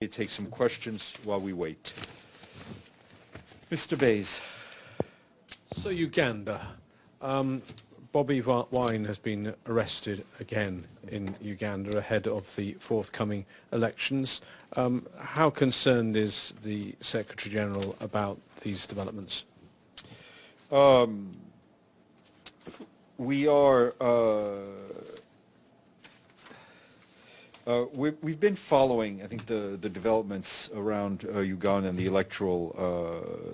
Take some questions while we wait. Mr. Bays. So Uganda, Bobiwine has been arrested again in Uganda ahead of the forthcoming elections. How concerned is the Secretary General about these developments? We are. We've been following, I think, the developments around Uganda and the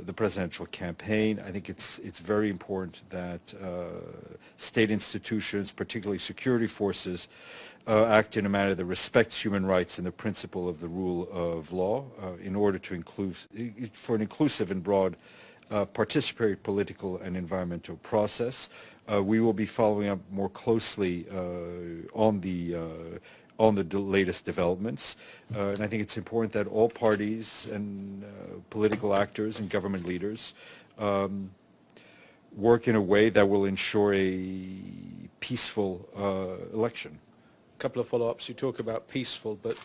the presidential campaign. I think it's very important that state institutions, particularly security forces, act in a manner that respects human rights and the principle of the rule of law in order to for an inclusive and broad participatory political and environmental process. We will be following up more closely on the latest developments. And I think it's important that all parties and political actors and government leaders work in a way that will ensure a peaceful election. A couple of follow-ups. You talk about peaceful, but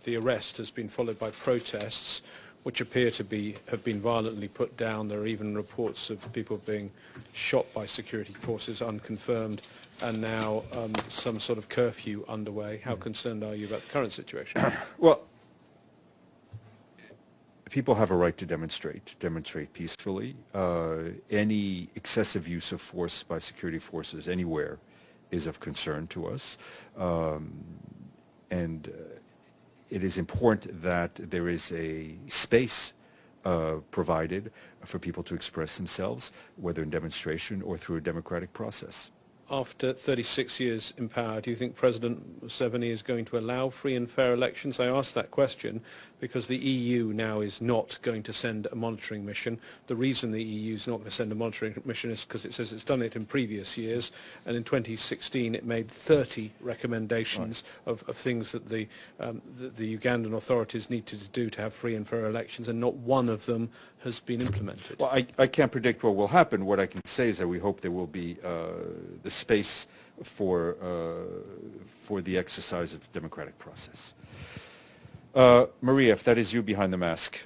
the arrest has been followed by protests which appear to have been violently put down. There are even reports of people being shot by security forces, unconfirmed, and now some sort of curfew underway. How concerned are you about the current situation? Well, people have a right to demonstrate peacefully. Any excessive use of force by security forces anywhere is of concern to us. It is important that there is a space provided for people to express themselves, whether in demonstration or through a democratic process. After 36 years in power, do you think President Museveni is going to allow free and fair elections? I ask that question because the EU now is not going to send a monitoring mission. The reason the EU is not going to send a monitoring mission is because it says it's done it in previous years, and in 2016 it made 30 recommendations of things that the Ugandan authorities needed to do to have free and fair elections, and not one of them has been implemented. Well, I can't predict what will happen. What I can say is that we hope there will be the space for the exercise of the democratic process. Maria, if that is you behind the mask.